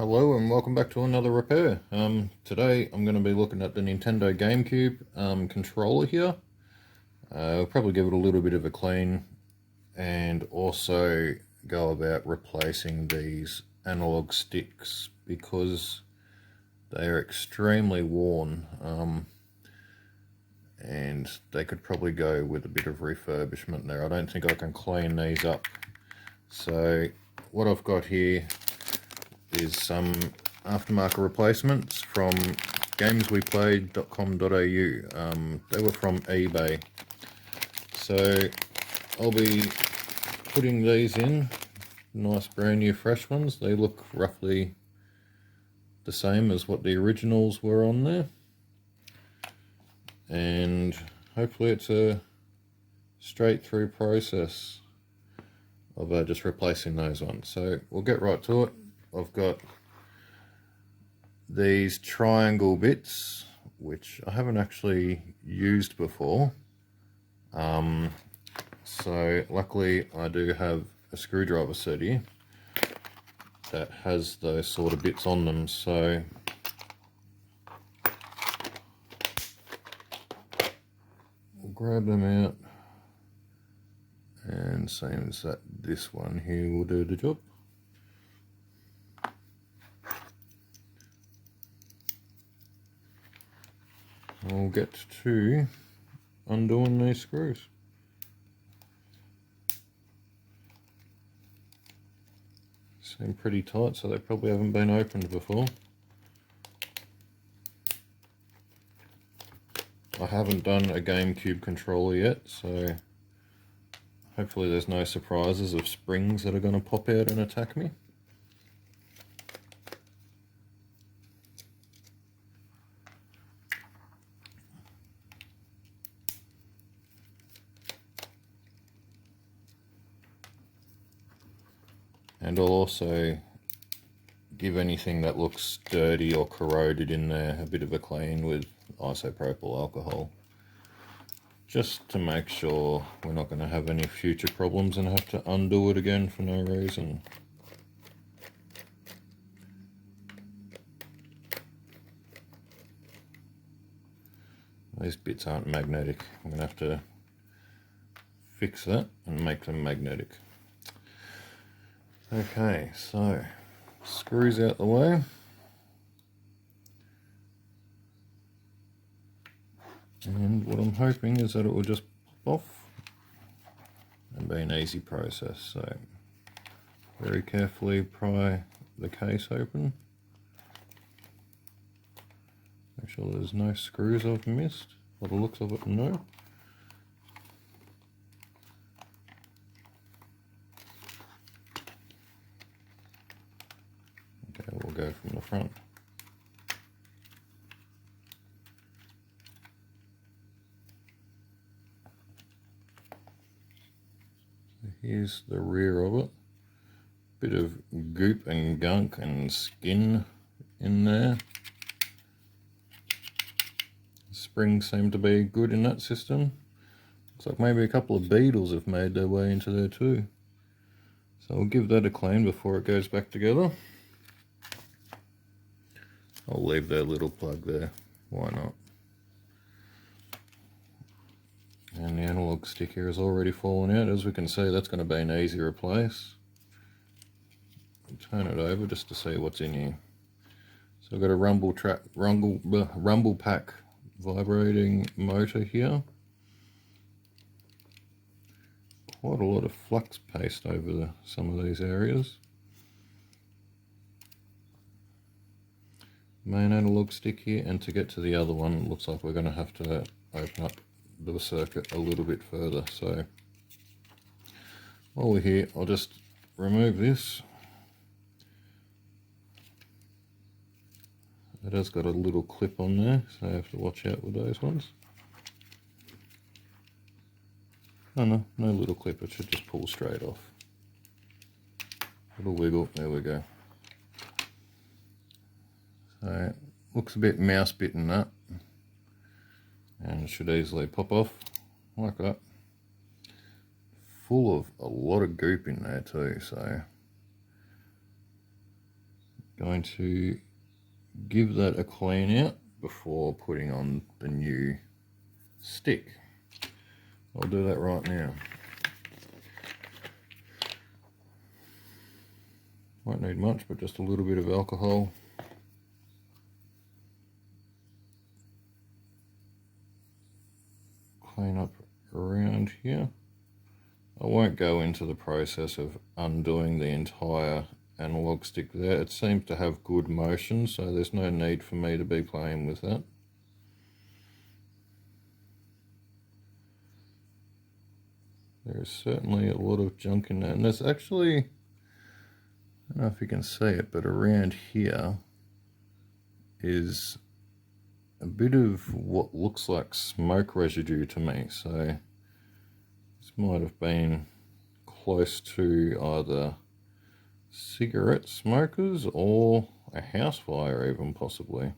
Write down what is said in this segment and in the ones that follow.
Hello and welcome back to another repair. Today I'm going to be looking at the Nintendo Gamecube controller here. I'll probably give it a little bit of a clean and also go about replacing these analog sticks because they are extremely worn and they could probably go with a bit of refurbishment there. I don't think I can clean these up. So what I've got here is some aftermarket replacements from gamesweplayed.com.au. They were from eBay. So I'll be putting these in, nice brand new fresh ones. They look roughly the same as what the originals were on there. And hopefully it's a straight through process of just replacing those ones. So we'll get right to it. I've got these triangle bits, which I haven't actually used before. So luckily I do have a screwdriver set here that has those sort of bits on them. So we'll grab them out, and seems that this one here will do the job. We'll get to undoing these screws. Seem pretty tight, so they probably haven't been opened before. I haven't done a GameCube controller yet, so hopefully there's no surprises of springs that are going to pop out and attack me. And I'll also give anything that looks dirty or corroded in there a bit of a clean with isopropyl alcohol, just to make sure we're not going to have any future problems and have to undo it again for no reason. These bits aren't magnetic. I'm going to have to fix that and make them magnetic. Okay, so screws out the way. And what I'm hoping is that it will just pop off and be an easy process. So very carefully pry the case open. Make sure there's no screws I've missed. By the looks of it, no. Okay, we'll go from the front. So here's the rear of it. Bit of goop and gunk and skin in there. Springs seem to be good in that system. Looks like maybe a couple of beetles have made their way into there too. So we'll give that a clean before it goes back together. I'll leave that little plug there, why not? And the analog stick here has already fallen out. As we can see, that's going to be an easy replace. I'll turn it over just to see what's in here. So I've got a rumble pack vibrating motor here. Quite a lot of flux paste over some of these areas. Main analog stick here, and to get to the other one, it looks like we're going to have to open up the circuit a little bit further. So while we're here, I'll just remove this. It has got a little clip on there, so I have to watch out with those ones. Oh no, no little clip, it should just pull straight off. Little wiggle, there we go. So looks a bit mouse bitten that, and it should easily pop off like that. Full of a lot of goop in there too, so Going to give that a clean out before putting on the new stick. I'll do that right now. Won't need much, but just a little bit of alcohol. Clean up around here. I won't go into the process of undoing the entire analog stick there. It seems to have good motion, so there's no need for me to be playing with that. There is certainly a lot of junk in there, and there's actually, I don't know if you can see it, but around here is a bit of what looks like smoke residue to me, so this might have been close to either cigarette smokers or a house fire even, possibly.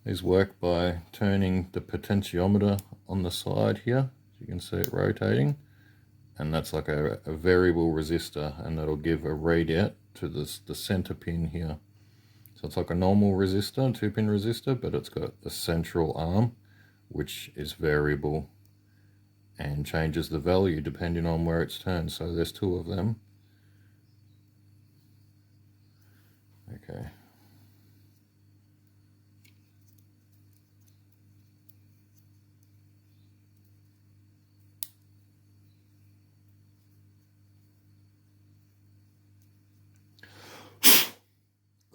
These work by turning the potentiometer on the side here, so you can see it rotating, and that's like a variable resistor, and that'll give a readout to the center pin here. So it's like a normal resistor, 2-pin resistor, but it's got a central arm which is variable and changes the value depending on where it's turned. So there's 2 of them. Okay.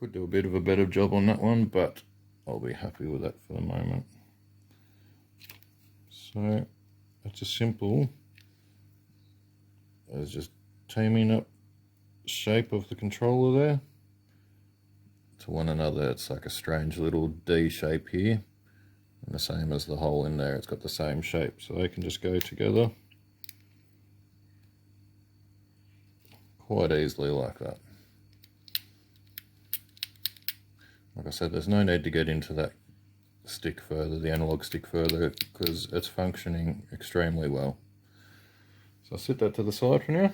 Could do a bit of a better job on that one, but I'll be happy with that for the moment. So it's as simple as just teaming up the shape of the controller there to one another. It's like a strange little D shape here, and the same as the hole in there, it's got the same shape, so they can just go together quite easily like that. Like I said, there's no need to get into that stick further, the analog stick further, because it's functioning extremely well. So I'll set that to the side for now.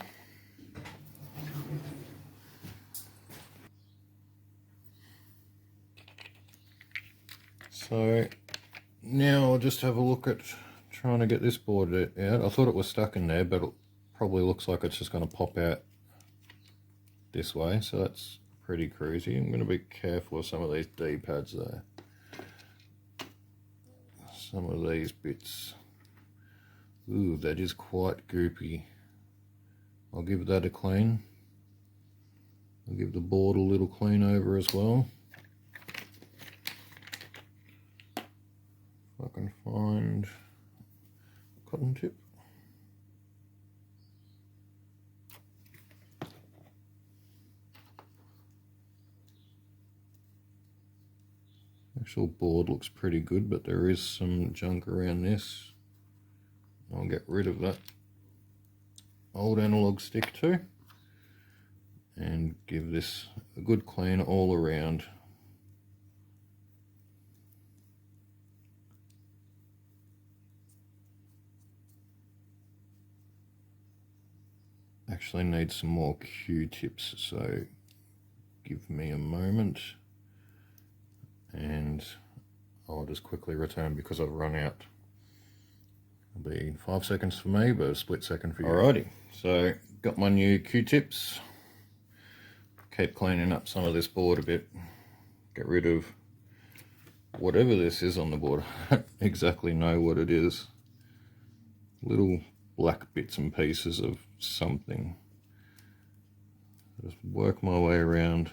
So now I'll just have a look at trying to get this board out. I thought it was stuck in there, but it probably looks like it's just going to pop out this way, so that's pretty crazy. I'm going to be careful with some of these D-pads though. Some of these bits, ooh, that is quite goopy. I'll give that a clean. I'll give the board a little clean over as well. If I can find a cotton tip. Actual board looks pretty good, but there is some junk around this. I'll get rid of that old analog stick too, and give this a good clean all around. Actually need some more Q-tips, so give me a moment and I'll just quickly return because I've run out. It'll be 5 seconds for me, but a split second for you. Alrighty, so got my new Q-tips. Keep cleaning up some of this board a bit. Get rid of whatever this is on the board. I don't exactly know what it is. Little black bits and pieces of something. Just work my way around,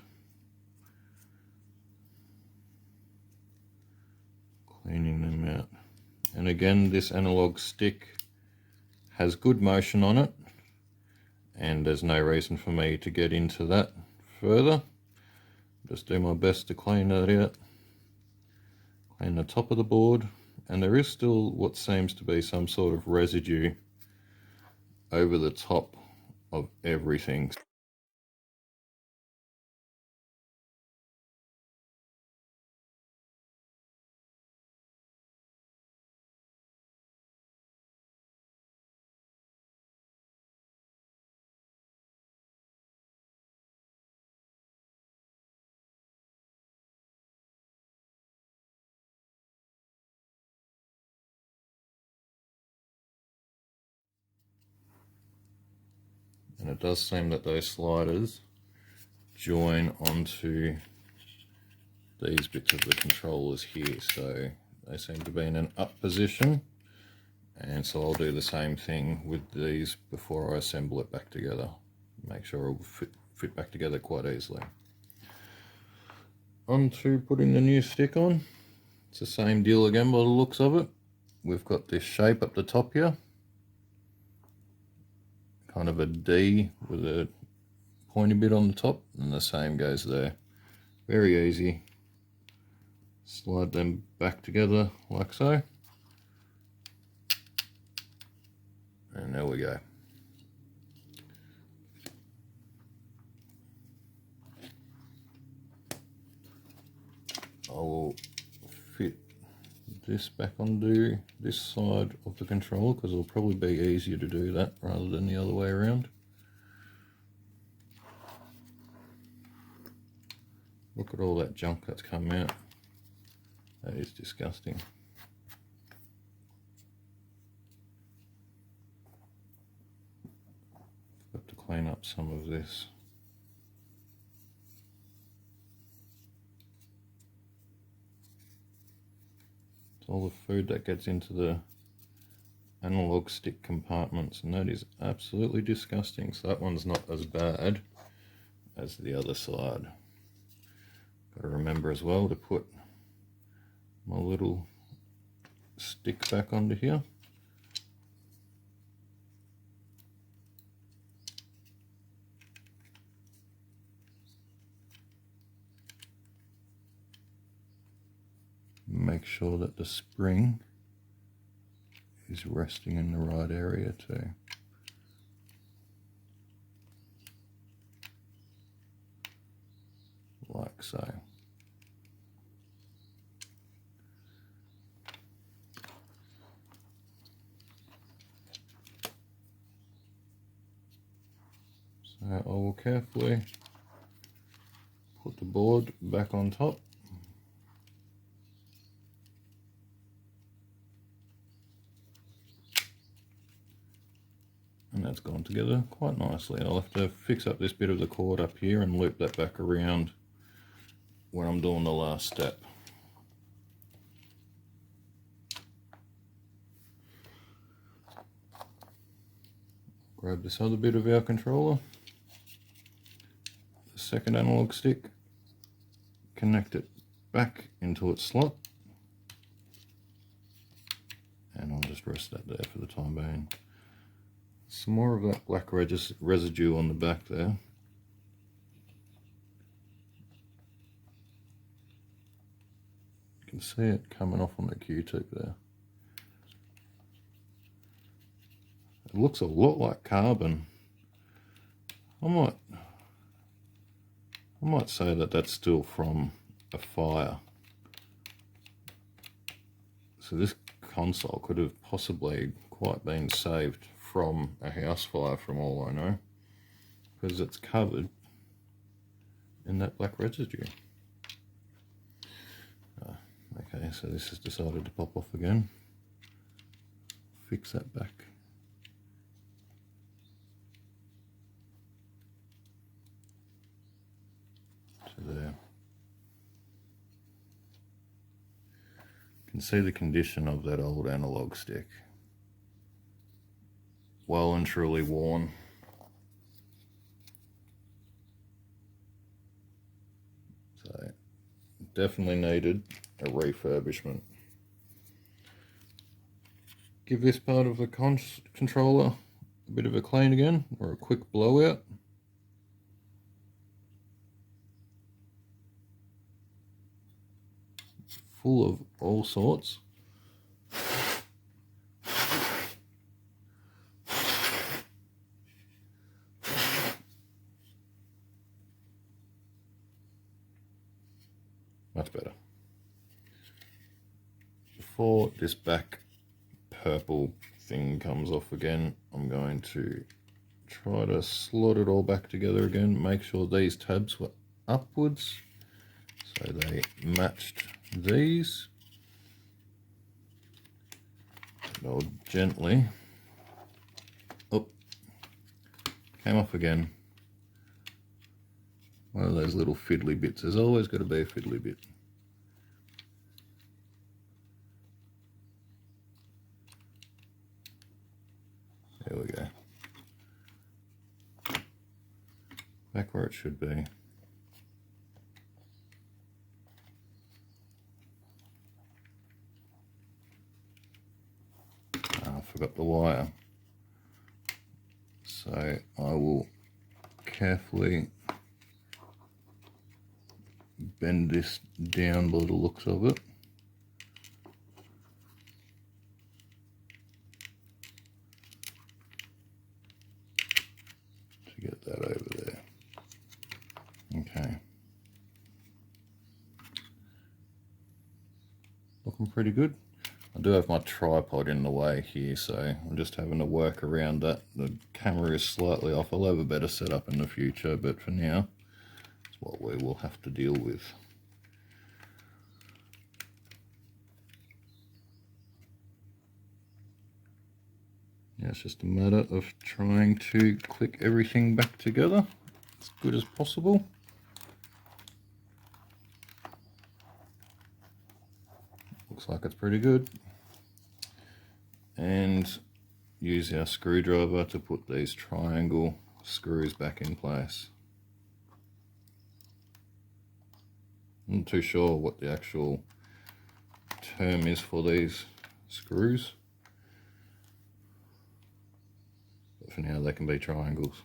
cleaning them out. And again, this analog stick has good motion on it, and there's no reason for me to get into that further. Just do my best to clean that out, clean the top of the board, and there is still what seems to be some sort of residue over the top of everything. and it does seem that those sliders join onto these bits of the controllers here, so they seem to be in an up position, and so I'll do the same thing with these before I assemble it back together. Make sure it'll fit back together quite easily. On to putting the new stick on. It's the same deal again by the looks of it. We've got this shape up the top here, kind of a D with a pointy bit on the top, and the same goes there. Very easy. Slide them back together like so, and there we go. I will fit this back onto this side of the controller because it'll probably be easier to do that rather than the other way around. Look at all that junk that's come out. That is disgusting. Got to clean up some of this. It's all the food that gets into the analog stick compartments, and that is absolutely disgusting. So that one's not as bad as the other side. Got to remember as well to put my little stick back onto here. Make sure that the spring is resting in the right area too. Like so. So I will carefully put the board back on top. And that's gone together quite nicely. I'll have to fix up this bit of the cord up here and loop that back around when I'm doing the last step. Grab this other bit of our controller, the second analog stick, connect it back into its slot, and I'll just rest that there for the time being. Some more of that black residue on the back there. You can see it coming off on the Q-tip there. It looks a lot like carbon. I might say that that's still from a fire. So this console could have possibly quite been saved from a house fire, from all I know, because it's covered in that black residue. Okay, so this has decided to pop off again. Fix that back. To there. You can see the condition of that old analog stick. Well and truly worn. So definitely needed a refurbishment. Give this part of the controller a bit of a clean again, or a quick blowout. Full of all sorts. Much better. Before this back purple thing comes off again, I'm going to try to slot it all back together again. Make sure these tabs were upwards so they matched these. And I'll gently came off again. One of those little fiddly bits. There's always got to be a fiddly bit. There we go. Back where it should be. I forgot the wire. So I will carefully bend this down by the looks of it. To get that over there. Okay. Looking pretty good. I do have my tripod in the way here, so I'm just having to work around that. The camera is slightly off. I'll have a better setup in the future, but for now, it's what we will have to deal with. Yeah, it's just a matter of trying to click everything back together as good as possible. Looks like it's pretty good. And use our screwdriver to put these triangle screws back in place. I'm not too sure what the actual term is for these screws, but for now they can be triangles.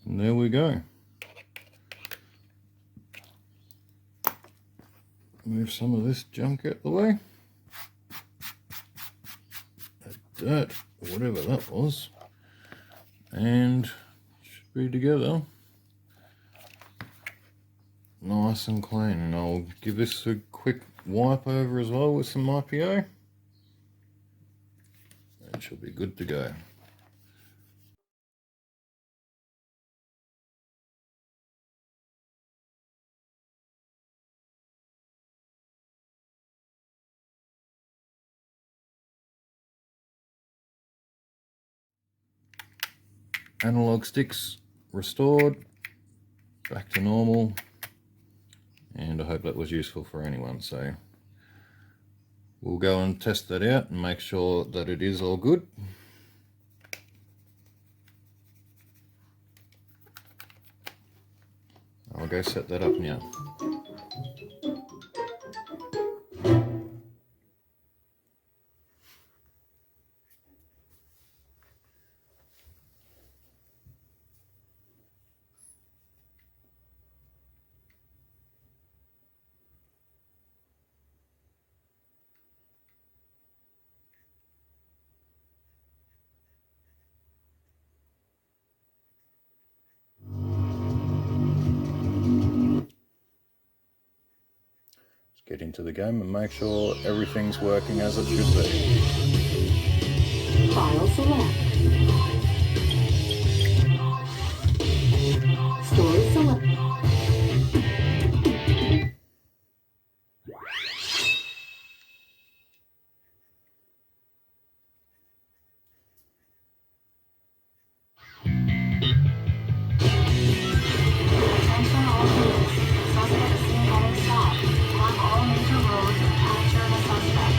And there we go. Move some of this junk out the way. That dirt, whatever that was. And should be together. Nice and clean. And I'll give this a quick wipe over as well with some IPA. And she'll be good to go. Analog sticks restored, back to normal, and I hope that was useful for anyone. So we'll go and test that out and make sure that it is all good. I'll go set that up now. Get into the game and make sure everything's working as it should be. File select. Storage select. Attention all units. Suspect is seen heading south. Block all major roads and capture the suspect.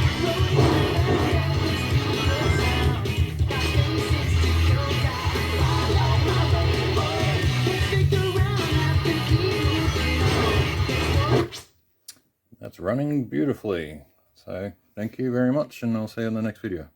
That's running beautifully. So thank you very much, and I'll see you in the next video.